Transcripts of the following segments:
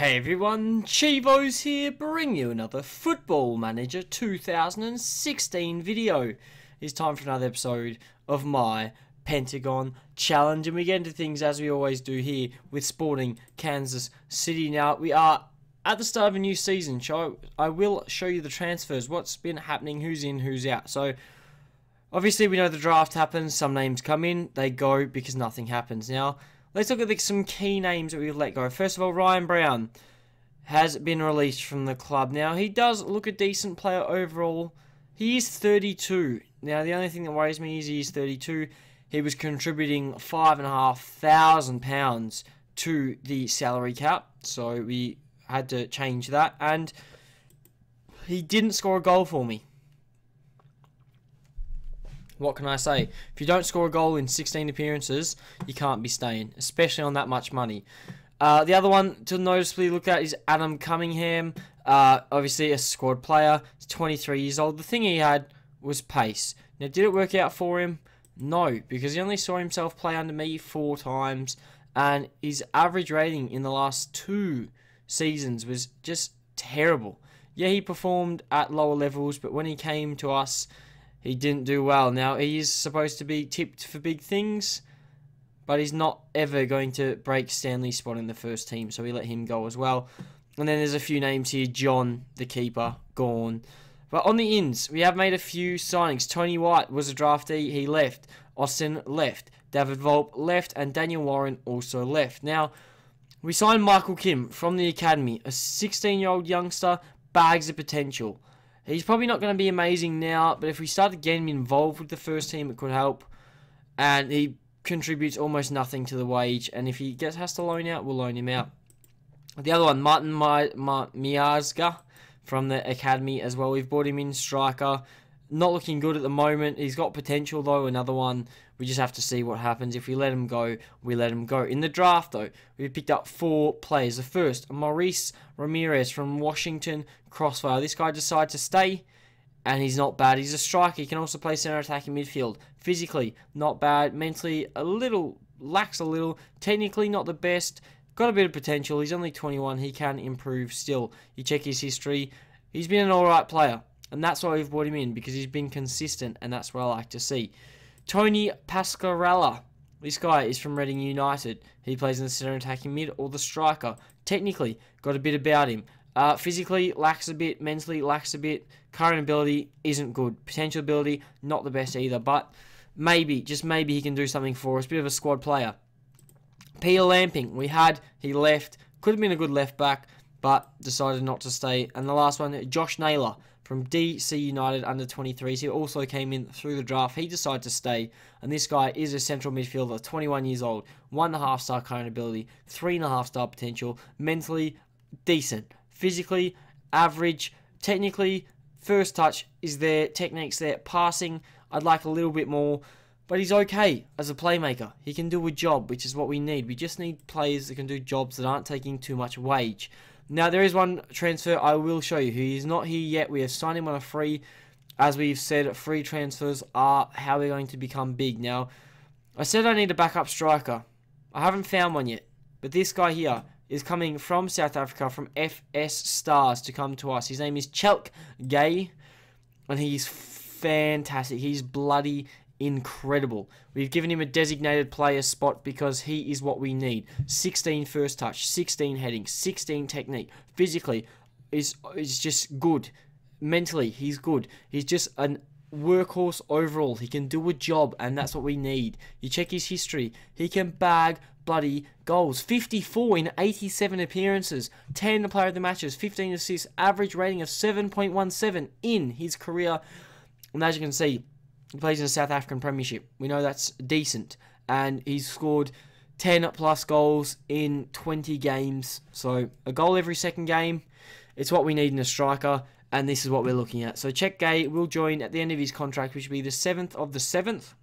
Hey everyone, Chivo's here, bringing you another Football Manager 2016 video. It's time for another episode of my Pentagon Challenge, and we get into things as we always do here with Sporting Kansas City. Now, we are at the start of a new season, so I will show you the transfers, what's been happening, who's in, who's out. So, obviously we know the draft happens, some names come in, they go because nothing happens. Now, let's look at some key names that we've let go. First of all, Ryan Brown has been released from the club. Now, he does look a decent player overall. He is 32. Now, the only thing that worries me is he is 32. He was contributing £5,500 to the salary cap, so we had to change that. And he didn't score a goal for me. What can I say? If you don't score a goal in 16 appearances, you can't be staying, especially on that much money. The other one to noticeably look at is Adam Cunningham. Obviously a squad player. He's 23 years old. The thing he had was pace. Now, did it work out for him? No, because he only saw himself play under me 4 times, and his average rating in the last 2 seasons was just terrible. Yeah, he performed at lower levels, but when he came to us, he didn't do well. Now, he is supposed to be tipped for big things, but he's not ever going to break Stanley's spot in the first team, so we let him go as well. And then there's a few names here. John, the keeper, gone. But on the ins, we have made a few signings. Tony White was a draftee. He left. Austin left. David Volpe left. And Daniel Warren also left. Now, we signed Michael Kim from the academy. A 16-year-old youngster, bags of potential. He's probably not going to be amazing now, but if we start to get him involved with the first team, it could help. And he contributes almost nothing to the wage. And if he has to loan out, we'll loan him out. The other one, Martin Miazga from the academy as well. We've brought him in, striker. Not looking good at the moment. He's got potential, though. Another one. We just have to see what happens. If we let him go, we let him go. In the draft, though, we picked up 4 players. The first, Maurice Ramirez from Washington Crossfire. This guy decided to stay, and he's not bad. He's a striker. He can also play center attacking midfield. Physically, not bad. Mentally, lacks a little. Technically, not the best. Got a bit of potential. He's only 21. He can improve still. You check his history. He's been an alright player. And that's why we've brought him in, because he's been consistent, and that's what I like to see. Tony Pascarella. This guy is from Reading United. He plays in the center attacking mid or the striker. Technically, got a bit about him. Physically, lacks a bit. Mentally, lacks a bit. Current ability isn't good. Potential ability, not the best either. But maybe, just maybe, he can do something for us. Bit of a squad player. Peter Lamping. He left. Could have been a good left back, but decided not to stay. And the last one, Josh Naylor from DC United under 23s. He also came in through the draft. He decided to stay. And this guy is a central midfielder, 21 years old, 1.5 star current ability, 3.5 star potential, mentally decent, physically average, technically first touch is there, technique's there, passing I'd like a little bit more, but he's okay as a playmaker. He can do a job, which is what we need. We just need players that can do jobs that aren't taking too much wage. Now, there is one transfer I will show you. He is not here yet. We have signed him on a free. As we've said, free transfers are how we're going to become big. Now, I said I need a backup striker. I haven't found one yet. But this guy here is coming from South Africa, from FS Stars, to come to us. His name is Chelk Gay, and he's fantastic. He's bloody incredible. We've given him a designated player spot because he is what we need. 16 first touch, 16 heading, 16 technique. Physically, is just good. Mentally, he's good. He's just a workhorse overall. He can do a job, and that's what we need. You check his history. He can bag bloody goals. 54 in 87 appearances. 10 player of the matches. 15 assists. Average rating of 7.17 in his career. And as you can see, he plays in the South African Premiership. We know that's decent. And he's scored 10 plus goals in 20 games. So a goal every second game. It's what we need in a striker. And this is what we're looking at. So Chelk Gay will join at the end of his contract, which will be the 7th of the 7th.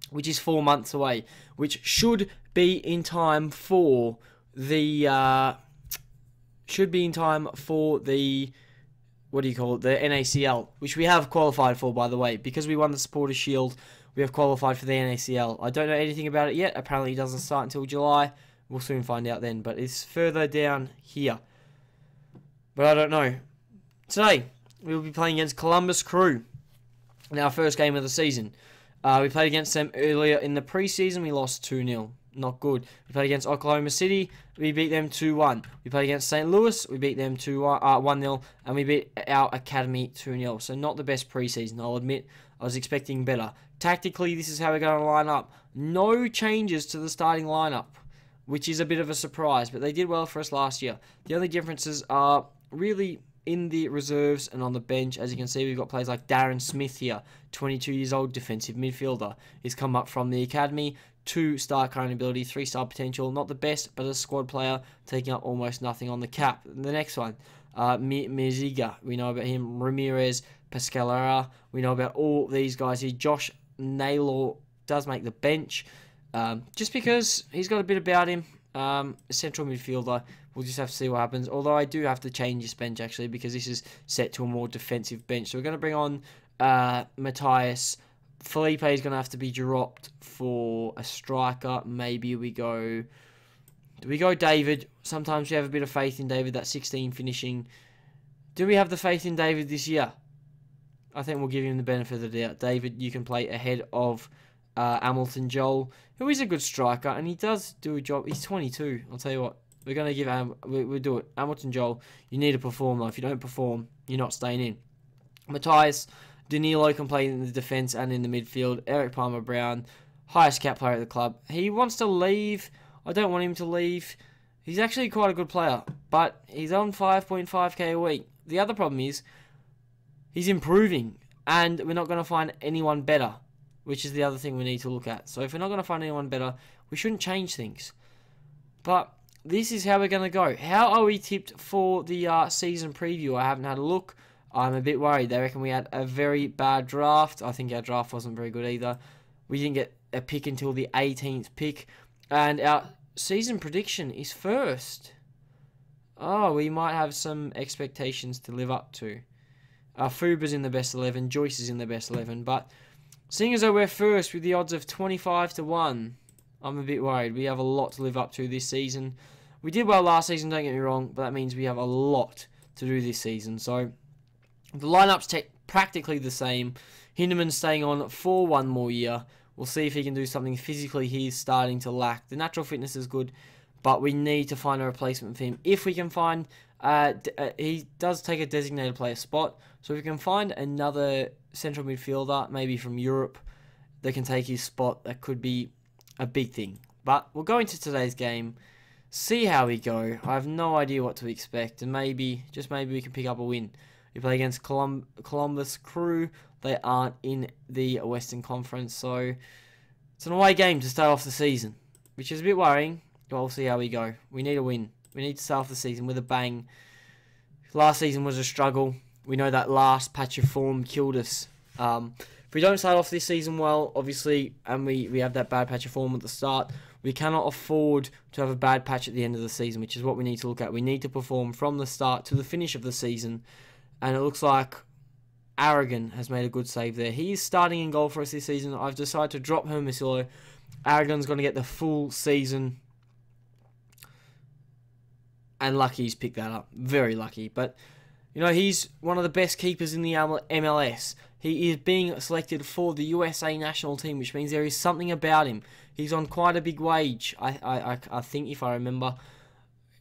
Which is 4 months away. Which should be in time for the... what do you call it, the NACL, which we have qualified for, by the way. Because we won the Supporters' Shield, we have qualified for the NACL. I don't know anything about it yet. Apparently it doesn't start until July. We'll soon find out then, but it's further down here. But I don't know. Today, we will be playing against Columbus Crew in our first game of the season. We played against them earlier in the preseason. We lost 2-0. Not good. We played against Oklahoma City. We beat them 2-1. We played against St. Louis. We beat them 1-0. And we beat our Academy 2-0. So not the best preseason, I'll admit. I was expecting better. Tactically, this is how we're going to line up. No changes to the starting lineup, which is a bit of a surprise. But they did well for us last year. The only differences are really in the reserves and on the bench. As you can see, we've got players like Darren Smith here, 22 years old, defensive midfielder. He's come up from the academy, 2-star current ability, 3-star potential. Not the best, but a squad player, taking up almost nothing on the cap. The next one, Meziga, we know about him. Ramirez, Pascalera, we know about all these guys here. Josh Naylor does make the bench, just because he's got a bit about him. Central midfielder. We'll just have to see what happens. Although I do have to change this bench, actually, because this is set to a more defensive bench. So we're going to bring on Matthias. Felipe is going to have to be dropped for a striker. Maybe we go... Do we go David? Sometimes we have a bit of faith in David, that 16 finishing. Do we have the faith in David this year? I think we'll give him the benefit of the doubt. David, you can play ahead of Hamilton Joel, who is a good striker, and he does do a job. He's 22. I'll tell you what. We're going to give him... We'll do it. Hamilton Joel, you need to perform, though. If you don't perform, you're not staying in. Matthias Danilo can play in the defence and in the midfield. Eric Palmer-Brown, highest cap player at the club. He wants to leave. I don't want him to leave. He's actually quite a good player, but he's on 5.5k a week. The other problem is he's improving, and we're not going to find anyone better, which is the other thing we need to look at. So if we're not going to find anyone better, we shouldn't change things. But this is how we're going to go. How are we tipped for the season preview? I haven't had a look. I'm a bit worried. They reckon we had a very bad draft. I think our draft wasn't very good either. We didn't get a pick until the 18th pick. And our season prediction is first. Oh, we might have some expectations to live up to. Fuba's in the best 11. Joyce is in the best 11. But seeing as though we're first with the odds of 25-1, I'm a bit worried. We have a lot to live up to this season. We did well last season, don't get me wrong, but that means we have a lot to do this season. So the lineup's practically the same. Hinderman's staying on for one more year. We'll see if he can do something physically. He's starting to lack. The natural fitness is good, but we need to find a replacement for him. If we can find... he does take a designated player spot, so if we can find another central midfielder, maybe from Europe, that can take his spot, that could be a big thing. But we'll go into today's game, see how we go. I have no idea what to expect, and maybe, just maybe, we can pick up a win. We play against Columbus Crew. They aren't in the Western Conference, so it's an away game to start off the season, which is a bit worrying, but we'll see how we go. We need a win. We need to start off the season with a bang. Last season was a struggle. We know that last patch of form killed us. If we don't start off this season well, obviously, and we have that bad patch of form at the start, we cannot afford to have a bad patch at the end of the season, which is what we need to look at. We need to perform from the start to the finish of the season, and it looks like Aragon has made a good save there. He is starting in goal for us this season. I've decided to drop Hermosillo. Aragon's going to get the full season, and lucky he's picked that up. Very lucky. But, you know, he's one of the best keepers in the MLS. He is being selected for the USA national team, which means there is something about him. He's on quite a big wage, I think, if I remember.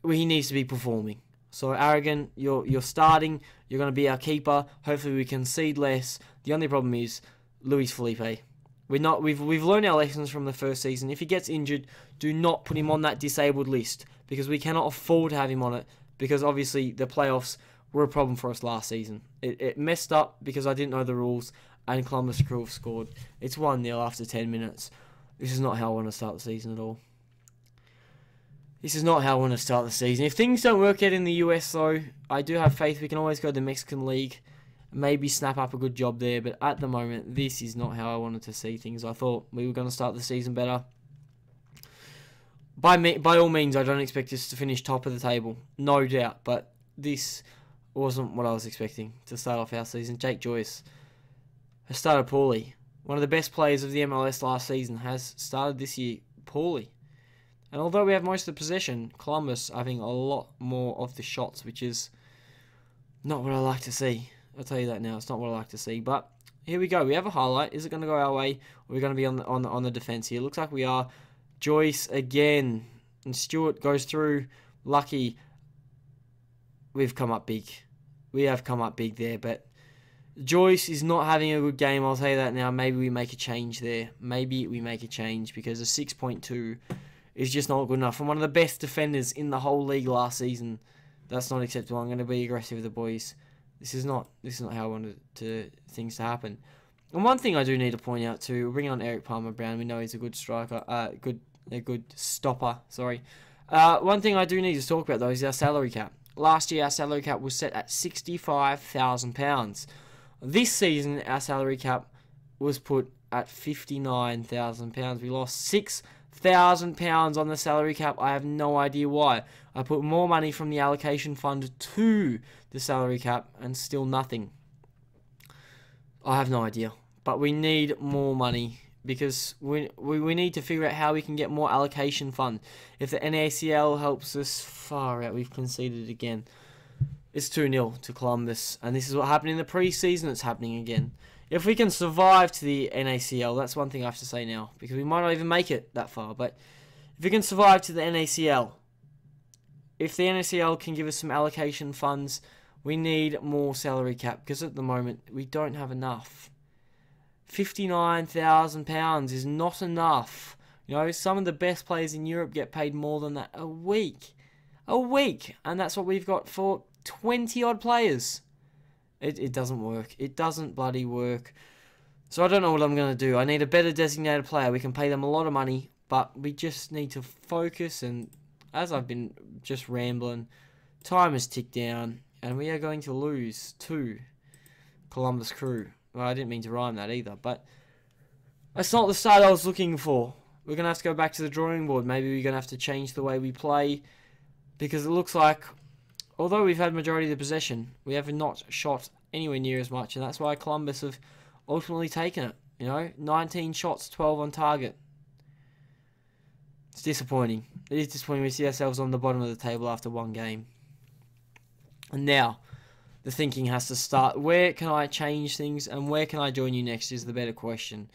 He needs to be performing. So, Aragon, you're starting. You're going to be our keeper. Hopefully we concede less. The only problem is Luis Felipe. We've learned our lessons from the first season. If he gets injured, do not put him on that disabled list, because we cannot afford to have him on it, because obviously the playoffs were a problem for us last season. It messed up because I didn't know the rules, and Columbus Crew have scored. It's 1-0 after 10 minutes. This is not how I want to start the season at all. This is not how I want to start the season. If things don't work out in the US, though, I do have faith we can always go to the Mexican League, maybe snap up a good job there, but at the moment, this is not how I wanted to see things. I thought we were going to start the season better. By all means, I don't expect us to finish top of the table, no doubt, but this wasn't what I was expecting to start off our season. Jake Joyce has started poorly. One of the best players of the MLS last season has started this year poorly. And although we have most of the possession, Columbus having a lot more of the shots, which is Not what I like to see. I'll tell you that now. It's not what I like to see. But here we go. We have a highlight. Is it going to go our way? Or are we going to be on the defense here? Looks like we are. Joyce again. And Stewart goes through. Lucky. We've come up big. We have come up big there. But Joyce is not having a good game. I'll tell you that now. Maybe we make a change there. Maybe we make a change because a 6.2 is just not good enough. From one of the best defenders in the whole league last season. That's not acceptable. I'm going to be aggressive with the boys. This is not how I wanted things to happen. And one thing I do need to point out too, we're bringing on Eric Palmer-Brown. We know he's a good striker, a good stopper. Sorry. One thing I do need to talk about though is our salary cap. Last year our salary cap was set at £65,000. This season our salary cap was put at £59,000. We lost £6,000 on the salary cap. I have no idea why. I put more money from the allocation fund to the salary cap and still nothing. I have no idea. But we need more money because we need to figure out how we can get more allocation fund. If the NACL helps us, far out, we've conceded again. It's 2-0 to Columbus. And this is what happened in the pre-season. It's happening again. If we can survive to the NACL, that's one thing I have to say now. Because we might not even make it that far. But if we can survive to the NACL, if the NACL can give us some allocation funds, we need more salary cap. Because at the moment, we don't have enough. £59,000 is not enough. You know, some of the best players in Europe get paid more than that a week. A week! And that's what we've got for 20-odd players. It doesn't work. It doesn't bloody work. So I don't know what I'm going to do. I need a better designated player. We can pay them a lot of money, but we just need to focus. And as I've been just rambling, time has ticked down, and we are going to lose to Columbus Crew. Well, I didn't mean to rhyme that either, but that's not the start I was looking for. We're going to have to go back to the drawing board. Maybe we're going to have to change the way we play, because it looks like, although we've had majority of the possession, we have not shot anywhere near as much, and that's why Columbus have ultimately taken it. You know, 19 shots, 12 on target. It's disappointing. It is disappointing. We see ourselves on the bottom of the table after one game. And now, the thinking has to start. Where can I change things, and where can I join you next is the better question.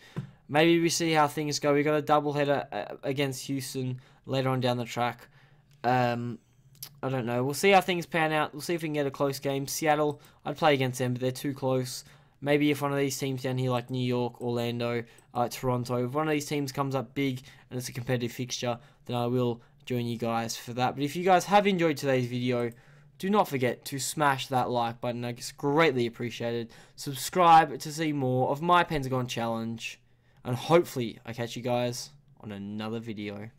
Maybe we see how things go. We've got a doubleheader against Houston later on down the track. I don't know. We'll see how things pan out. We'll see if we can get a close game. Seattle, I'd play against them, but they're too close. Maybe if one of these teams down here like New York, Orlando, Toronto, if one of these teams comes up big and it's a competitive fixture, then I will join you guys for that. But if you guys have enjoyed today's video, do not forget to smash that like button. It's greatly appreciated. Subscribe to see more of my Pentagon challenge. And hopefully I catch you guys on another video.